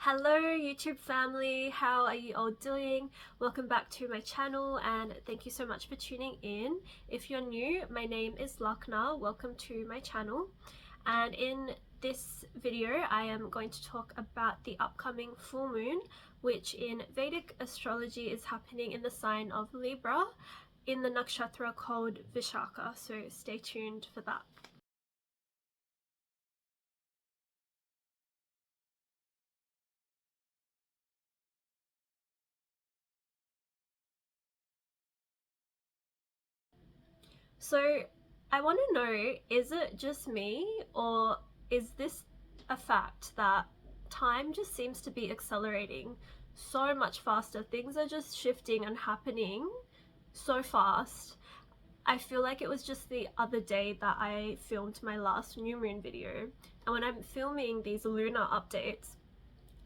Hello YouTube family, how are you all doing? Welcome back to my channel and thank you so much for tuning in. If you're new, my name is Lakna. Welcome to my channel, and in this video I am going to talk about the upcoming full moon, which in Vedic astrology is happening in the sign of Libra in the nakshatra called Vishakha, so stay tuned for that. So I want to know, is it just me, or is this a fact that time just seems to be accelerating so much faster? Things are just shifting and happening so fast. I feel like it was just the other day that I filmed my last new moon video, and when I'm filming these lunar updates,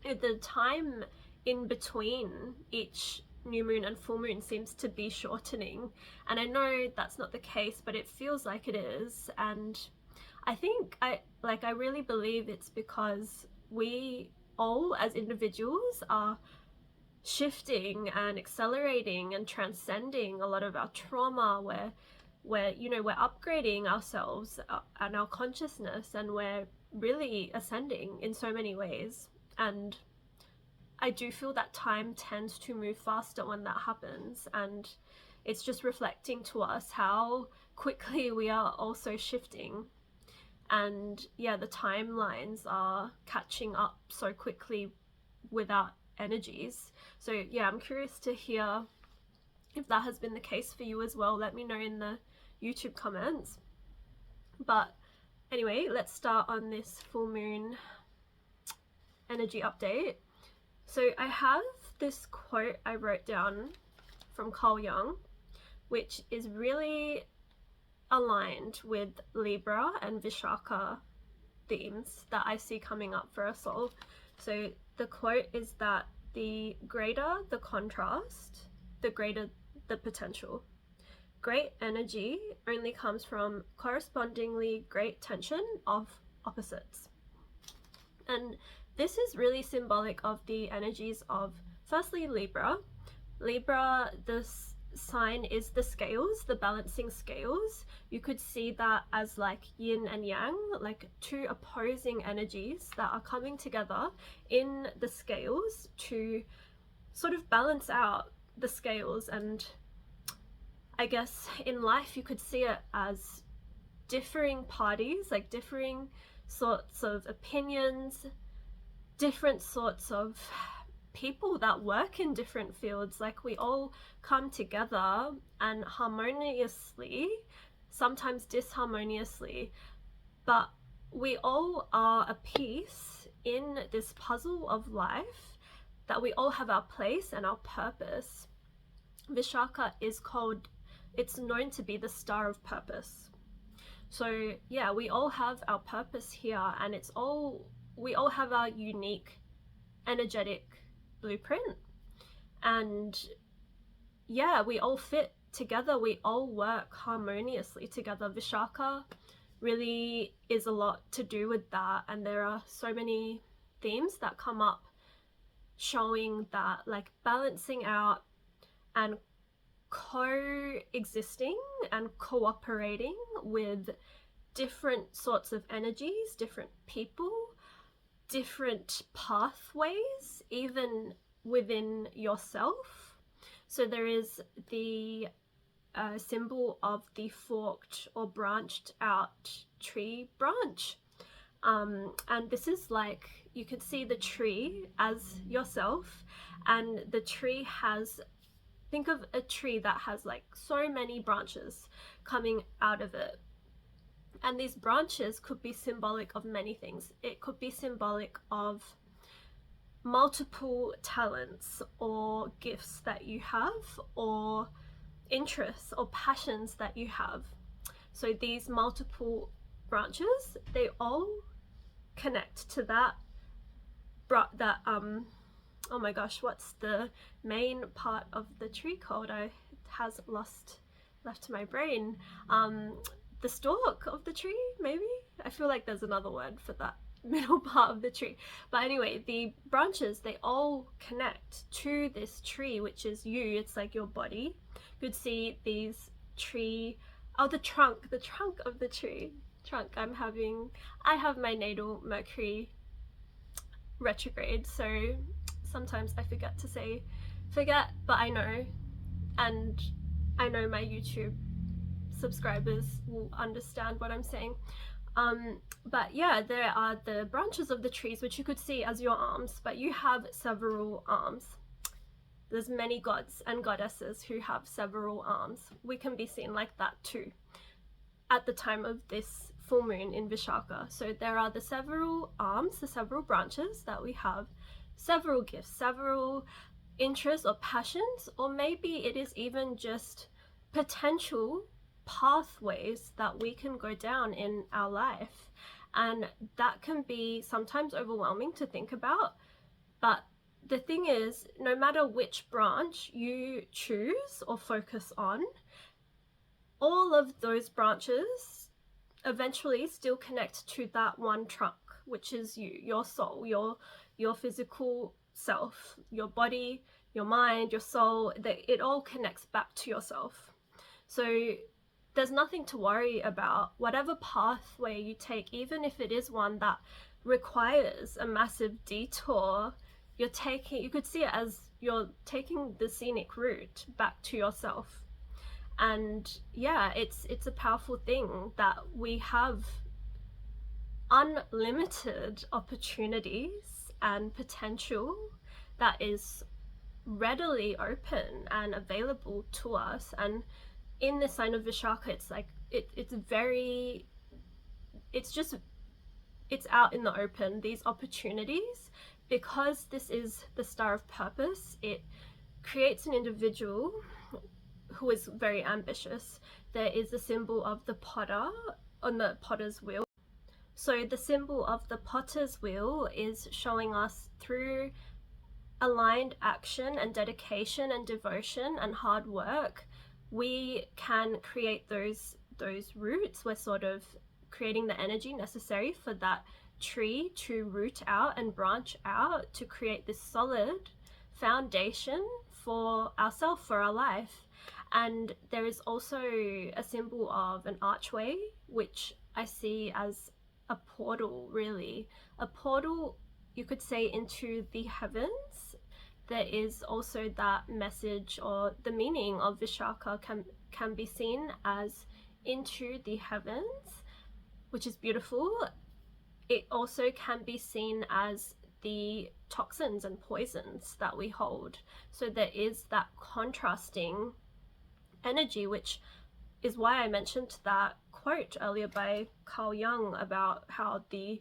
the time in between each new moon and full moon seems to be shortening, and I know that's not the case, but it feels like it is. And I think I really believe it's because we all as individuals are shifting and accelerating and transcending a lot of our trauma, where we're upgrading ourselves and our consciousness, and we're really ascending in so many ways. And I do feel that time tends to move faster when that happens, and it's just reflecting to us how quickly we are also shifting. And yeah, the timelines are catching up so quickly with our energies. So yeah, I'm curious to hear if that has been the case for you as well. Let me know in the YouTube comments. But anyway, let's start on this full moon energy update. So I have this quote I wrote down from Carl Jung, which is really aligned with Libra and Vishakha themes that I see coming up for us all. So the quote is that the greater the contrast, the greater the potential. Great energy only comes from correspondingly great tension of opposites. And this is really symbolic of the energies of, firstly, Libra. Libra, this sign is the scales, the balancing scales. You could see that as like yin and yang, like two opposing energies that are coming together in the scales to sort of balance out the scales. And I guess in life you could see it as differing parties, like differing sorts of opinions, different sorts of people that work in different fields. Like we all come together and harmoniously, sometimes disharmoniously, but we all are a piece in this puzzle of life, that we all have our place and our purpose. Vishakha is called, it's known to be the star of purpose. So yeah, we all have our purpose here, and we all have our unique energetic blueprint, and yeah, we all fit together, we all work harmoniously together. Vishakha really is a lot to do with that, and there are so many themes that come up showing that, like balancing out and coexisting and cooperating with different sorts of energies, different people, different pathways, even within yourself. So there is the symbol of the forked or branched out tree branch, and this is like, you could see the tree as yourself, and the tree has, think of a tree that has like so many branches coming out of it. And these branches could be symbolic of many things. It could be symbolic of multiple talents or gifts that you have, or interests or passions that you have. So these multiple branches, they all connect to that oh my gosh, what's the main part of the tree called? It has left my brain. The stalk of the tree, maybe? I feel like there's another word for that. middle part of the tree. But anyway, the branches, they all connect to this tree, which is you. It's like your body. You could see these tree, oh, the trunk of the tree. I have my natal Mercury retrograde, so sometimes I forget, but I know, and I know my YouTube subscribers will understand what I'm saying. But yeah, there are the branches of the trees, which you could see as your arms, but you have several arms. There's many gods and goddesses who have several arms. We can be seen like that too at the time of this full moon in Vishakha. So there are the several arms, the several branches that we have, several gifts, several interests or passions, or maybe it is even just potential pathways that we can go down in our life. And that can be sometimes overwhelming to think about, but the thing is, no matter which branch you choose or focus on, all of those branches eventually still connect to that one trunk, which is you, your soul, your physical self, your body, your mind, your soul. It all connects back to yourself. So there's nothing to worry about. Whatever pathway you take, even if it is one that requires a massive detour, you could see it as you're taking the scenic route back to yourself. And yeah, it's a powerful thing that we have unlimited opportunities and potential that is readily open and available to us. And in the sign of Vishakha, it's like it's out in the open, these opportunities, because this is the star of purpose. It creates an individual who is very ambitious. There is the symbol of the potter on the potter's wheel. So the symbol of the potter's wheel is showing us through aligned action and dedication and devotion and hard work, we can create those roots. We're sort of creating the energy necessary for that tree to root out and branch out to create this solid foundation for ourselves, for our life. And there is also a symbol of an archway, which I see as a portal, really. A portal, you could say, into the heavens. There is also that message, or the meaning of Vishakha can be seen as into the heavens, which is beautiful. It also can be seen as the toxins and poisons that we hold. So there is that contrasting energy, which is why I mentioned that quote earlier by Carl Jung about how the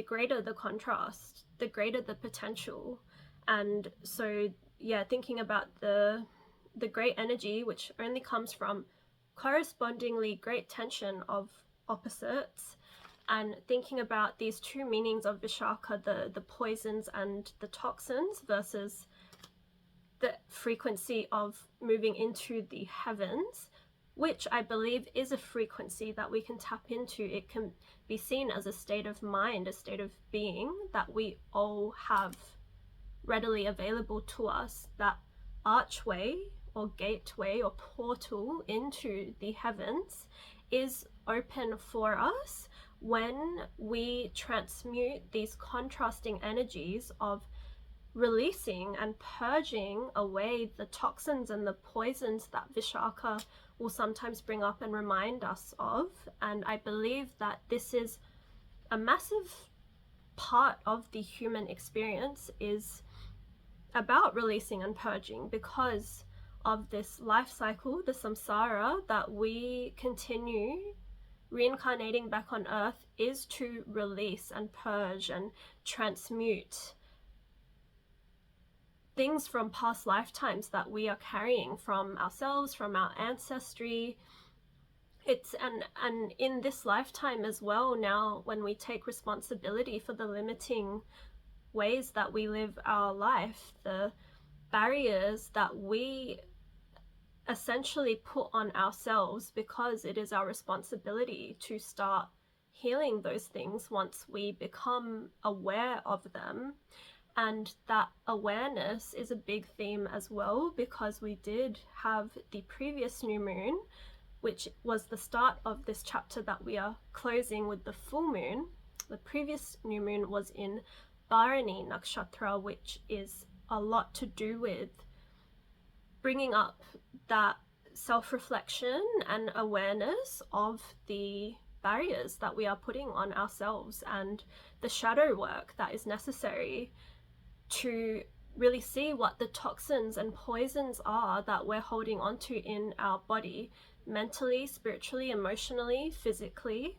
greater the contrast, the greater the potential. And so yeah, thinking about the great energy, which only comes from correspondingly great tension of opposites, and thinking about these two meanings of Vishakha, the poisons and the toxins, versus the frequency of moving into the heavens, which I believe is a frequency that we can tap into. It can be seen as a state of mind, a state of being that we all have readily available to us. That archway or gateway or portal into the heavens is open for us when we transmute these contrasting energies of releasing and purging away the toxins and the poisons that Vishakha will sometimes bring up and remind us of. And I believe that this is a massive part of the human experience, is about releasing and purging, because of this life cycle, the samsara, that we continue reincarnating back on earth, is to release and purge and transmute things from past lifetimes that we are carrying from ourselves, from our ancestry. It's and in this lifetime as well, now when we take responsibility for the limiting ways that we live our life, the barriers that we essentially put on ourselves, because it is our responsibility to start healing those things once we become aware of them. And that awareness is a big theme as well, because we did have the previous new moon, which was the start of this chapter that we are closing with the full moon. The previous new moon was in Bharani Nakshatra, which is a lot to do with bringing up that self-reflection and awareness of the barriers that we are putting on ourselves and the shadow work that is necessary to really see what the toxins and poisons are that we're holding onto in our body, mentally, spiritually, emotionally, physically.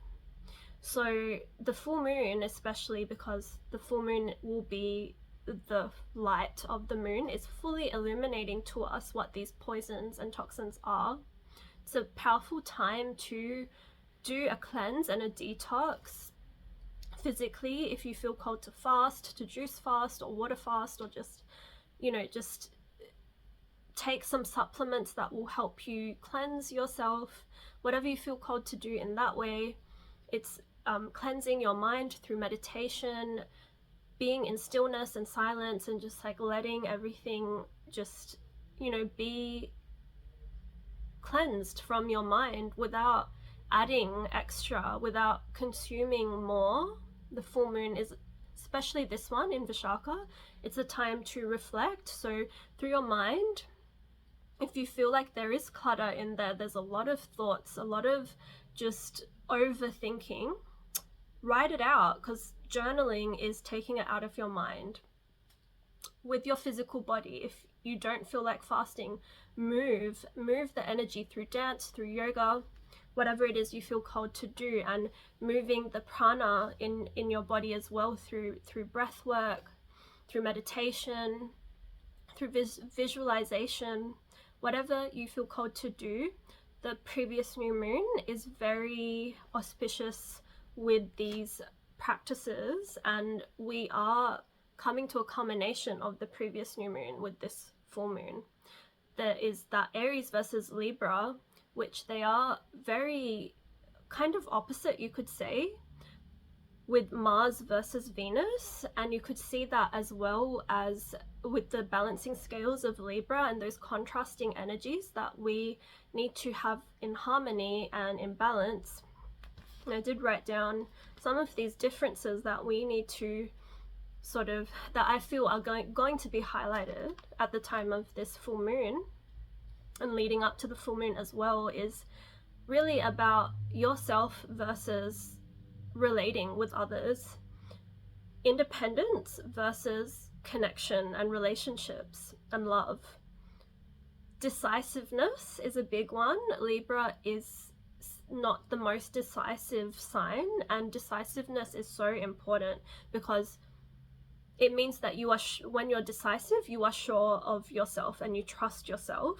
So the full moon, especially because the full moon will be the light of the moon, is fully illuminating to us what these poisons and toxins are. It's a powerful time to do a cleanse and a detox physically. If you feel called to fast, to juice fast or water fast, or just, just take some supplements that will help you cleanse yourself, whatever you feel called to do in that way. It's cleansing your mind through meditation, being in stillness and silence, and just like letting everything just, be cleansed from your mind without adding extra, without consuming more. The full moon is, especially this one in Vishakha, it's a time to reflect. So through your mind, if you feel like there is clutter in there, there's a lot of thoughts, a lot of just overthinking, write it out, because journaling is taking it out of your mind. With your physical body, if you don't feel like fasting, move the energy through dance, through yoga, whatever it is you feel called to do, and moving the prana in your body as well through breath work, through meditation, through visualization, whatever you feel called to do. The previous new moon is very auspicious with these practices, and we are coming to a culmination of the previous new moon with this full moon. There is that Aries versus Libra, which they are very kind of opposite, you could say, with Mars versus Venus. And you could see that as well as with the balancing scales of Libra and those contrasting energies that we need to have in harmony and in balance. And I did write down some of these differences that we need to that I feel are going to be highlighted at the time of this full moon and leading up to the full moon as well, is really about yourself versus relating with others, independence versus connection and relationships and love. Decisiveness is a big one. Libra is not the most decisive sign, and decisiveness is so important because it means that you are when you're decisive, you are sure of yourself and you trust yourself.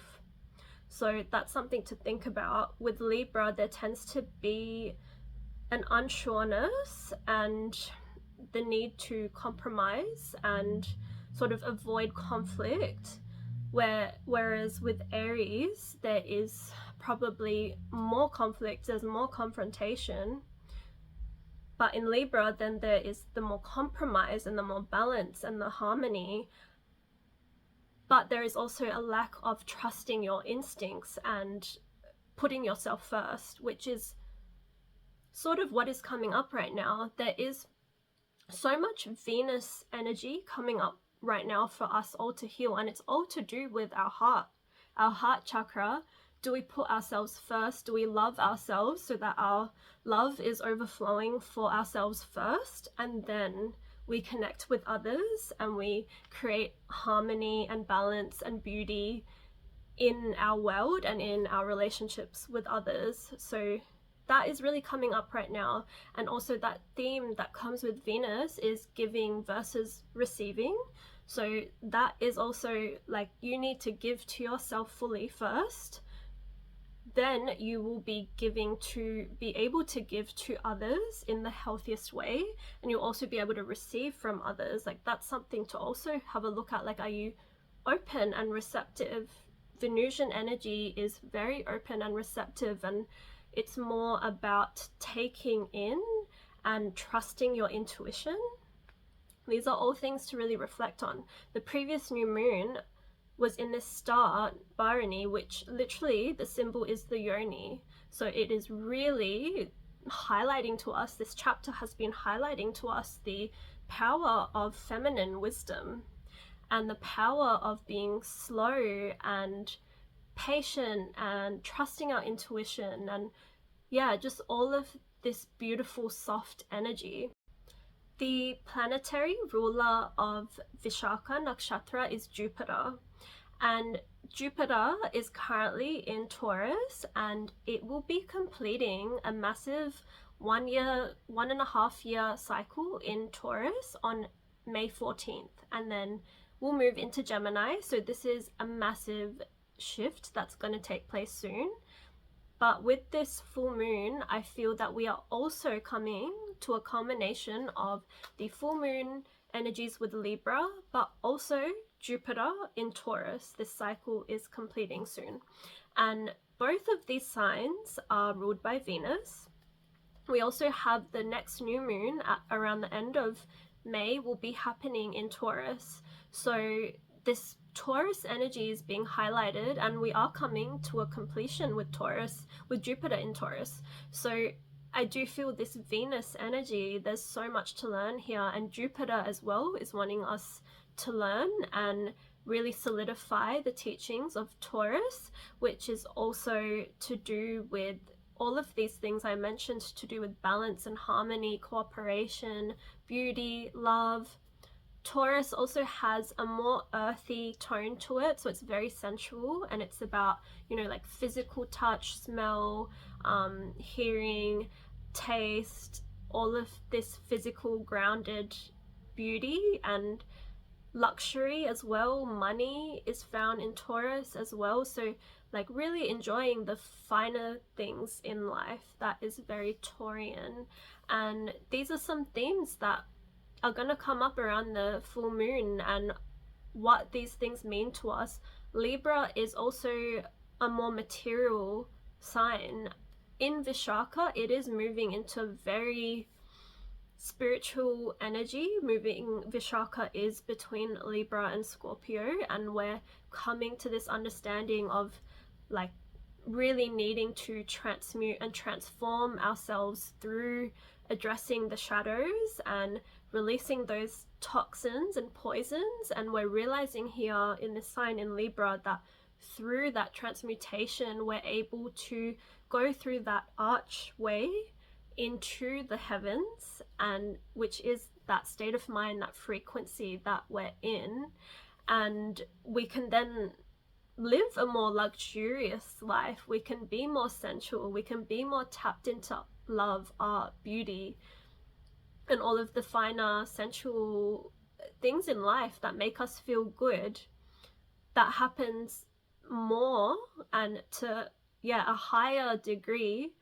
So that's something to think about. With Libra, there tends to be an unsureness and the need to compromise and sort of avoid conflict, whereas with Aries, there is probably more conflict, there's more confrontation. But in Libra, then there is the more compromise and the more balance and the harmony. But there is also a lack of trusting your instincts and putting yourself first, which is sort of what is coming up right now. There is so much Venus energy coming up right now for us all to heal, and it's all to do with our heart chakra. Do we put ourselves first? Do we love ourselves so that our love is overflowing for ourselves first, and then we connect with others and we create harmony and balance and beauty in our world and in our relationships with others? So that is really coming up right now. And also that theme that comes with Venus is giving versus receiving. So that is also like, you need to give to yourself fully first, then you will be able to give to others in the healthiest way, and you'll also be able to receive from others. Like, that's something to also have a look at. Like, are you open and receptive? Venusian energy is very open and receptive, and it's more about taking in and trusting your intuition. These are all things to really reflect on. The previous new moon was in this star, Bharani, which literally the symbol is the yoni. So it is really highlighting to us, this chapter has been highlighting to us the power of feminine wisdom and the power of being slow and patient and trusting our intuition, and yeah, just all of this beautiful soft energy. The planetary ruler of Vishakha nakshatra is Jupiter, and Jupiter is currently in Taurus, and it will be completing a massive 1.5 year cycle in Taurus on May 14th, and then we'll move into Gemini. So this is a massive shift that's going to take place soon. But with this full moon, I feel that we are also coming to a culmination of the full moon energies with Libra, but also Jupiter in Taurus. This cycle is completing soon. And both of these signs are ruled by Venus. We also have the next new moon at around the end of May will be happening in Taurus. So this Taurus energy is being highlighted, and we are coming to a completion with Taurus, with Jupiter in Taurus. So I do feel this Venus energy, there's so much to learn here, and Jupiter as well is wanting us to learn and really solidify the teachings of Taurus, which is also to do with all of these things I mentioned, to do with balance and harmony, cooperation, beauty, love. Taurus also has a more earthy tone to it, so it's very sensual, and it's about, you know, like physical touch, smell, hearing, taste, all of this physical grounded beauty and luxury as well. Money is found in Taurus as well, so like really enjoying the finer things in life. That is very Taurian, and these are some themes that are going to come up around the full moon and what these things mean to us. Libra is also a more material sign. In Vishakha, it is moving into very spiritual energy. Vishakha is between Libra and Scorpio, and we're coming to this understanding of like really needing to transmute and transform ourselves through addressing the shadows and releasing those toxins and poisons. And we're realizing here in this sign in Libra that through that transmutation we're able to go through that archway into the heavens, and which is that state of mind, that frequency that we're in, and we can then live a more luxurious life. We can be more sensual, we can be more tapped into love, art, beauty, and all of the finer sensual things in life that make us feel good. That happens more and to a higher degree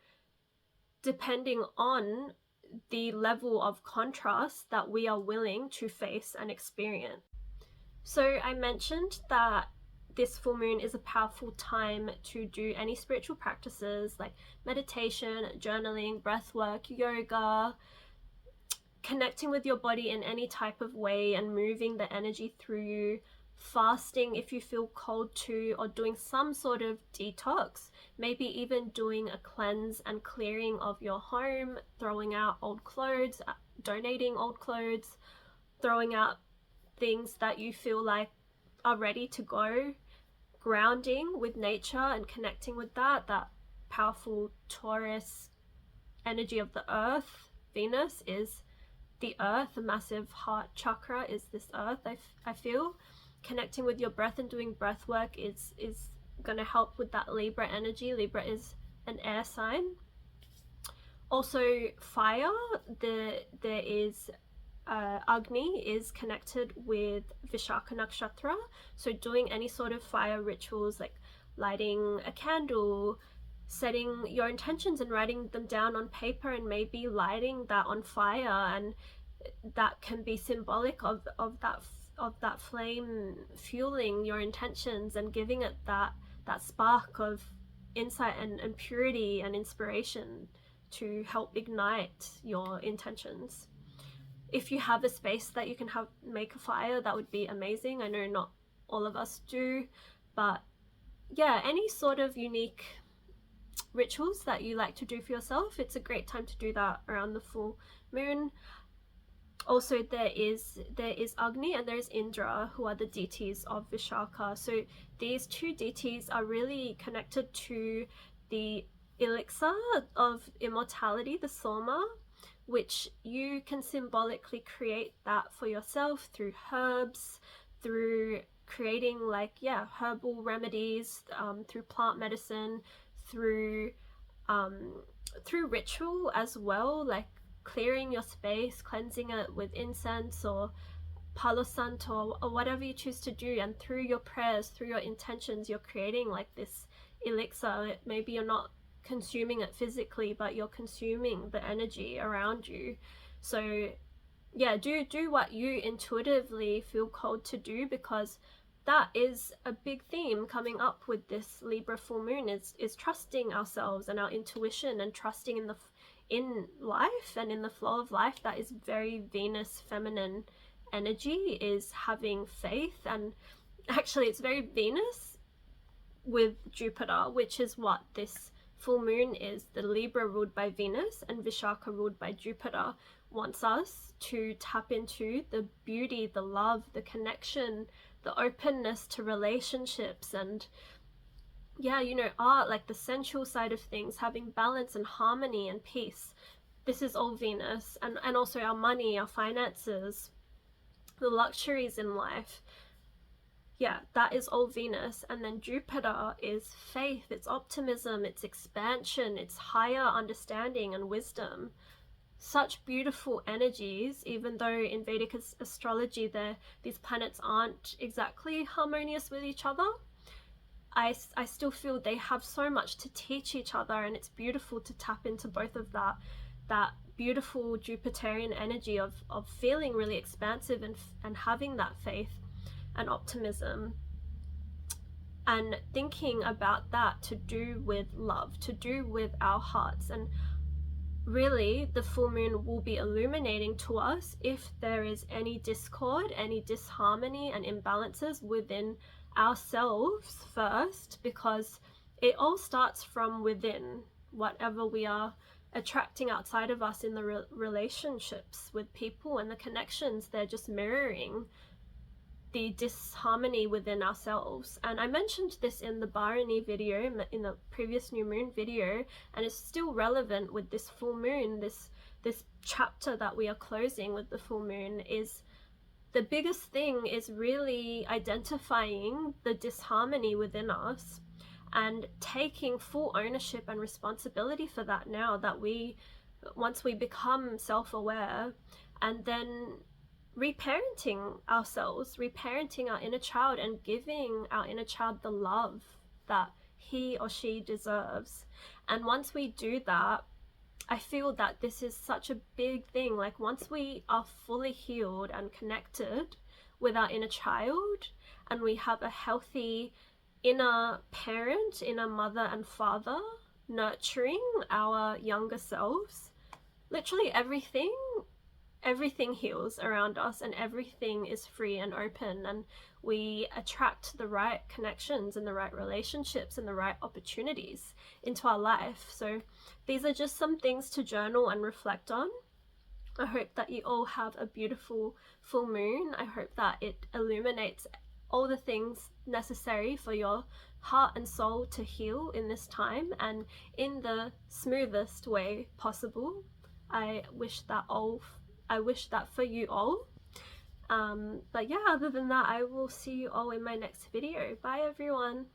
depending on the level of contrast that we are willing to face and experience. So I mentioned that this full moon is a powerful time to do any spiritual practices like meditation, journaling, breath work, yoga, connecting with your body in any type of way and moving the energy through you, fasting if you feel called to, or doing some sort of detox, maybe even doing a cleanse and clearing of your home, throwing out old clothes, donating old clothes, throwing out things that you feel like are ready to go, grounding with nature and connecting with that powerful Taurus energy of the earth. Venus is the earth, a massive heart chakra is this earth. I feel connecting with your breath and doing breath work is going to help with that Libra energy. Libra is an air sign. Also fire, there is Agni is connected with Vishakha nakshatra, so doing any sort of fire rituals like lighting a candle, setting your intentions and writing them down on paper and maybe lighting that on fire, and that can be symbolic of that flame fueling your intentions and giving it that spark of insight and purity and inspiration to help ignite your intentions. If you have a space that you can make a fire, that would be amazing. I know not all of us do, but yeah, any sort of unique rituals that you like to do for yourself, it's a great time to do that around the full moon. Also, there is Agni and there is Indra, who are the deities of Vishakha. So these two deities are really connected to the elixir of immortality, the Soma, which you can symbolically create that for yourself through herbs, through creating herbal remedies, through plant medicine, through ritual as well, like clearing your space, cleansing it with incense or Palo Santo or whatever you choose to do. And through your prayers, through your intentions, you're creating like this elixir. Maybe you're not consuming it physically, but you're consuming the energy around you. So yeah, do what you intuitively feel called to do, because that is a big theme coming up with this Libra full moon, is trusting ourselves and our intuition, and trusting in life and in the flow of life. That is very Venus feminine energy, is having faith. And actually it's very Venus with Jupiter, which is what this full moon is. The Libra ruled by Venus and Vishakha ruled by Jupiter wants us to tap into the beauty, the love, the connection, the openness to relationships, and art, like the sensual side of things, having balance and harmony and peace. This is all Venus. And also our money, our finances, the luxuries in life. Yeah, that is all Venus. And then Jupiter is faith, it's optimism, it's expansion, it's higher understanding and wisdom. Such beautiful energies, even though in Vedic astrology these planets aren't exactly harmonious with each other. I still feel they have so much to teach each other, and it's beautiful to tap into both of that beautiful Jupiterian energy of feeling really expansive and having that faith and optimism, and thinking about that to do with love, to do with our hearts. And really the full moon will be illuminating to us if there is any discord, any disharmony and imbalances within ourselves first, because it all starts from within. Whatever we are attracting outside of us in the relationships with people and the connections, they're just mirroring the disharmony within ourselves. And I mentioned this in the Bharani video, in the previous new moon video, and it's still relevant with this full moon. This chapter that we are closing with the full moon, is the biggest thing is really identifying the disharmony within us and taking full ownership and responsibility for that, now that once we become self-aware, and then reparenting ourselves, reparenting our inner child, and giving our inner child the love that he or she deserves. And once we do that, I feel that this is such a big thing. Like once we are fully healed and connected with our inner child, and we have a healthy inner parent, inner mother and father nurturing our younger selves, literally everything heals around us, and everything is free and open, and we attract the right connections and the right relationships and the right opportunities into our life. So these are just some things to journal and reflect on. I hope that you all have a beautiful full moon. I hope that it illuminates all the things necessary for your heart and soul to heal in this time, and in the smoothest way possible. I wish that for you all. But yeah, other than that, I will see you all in my next video. Bye everyone.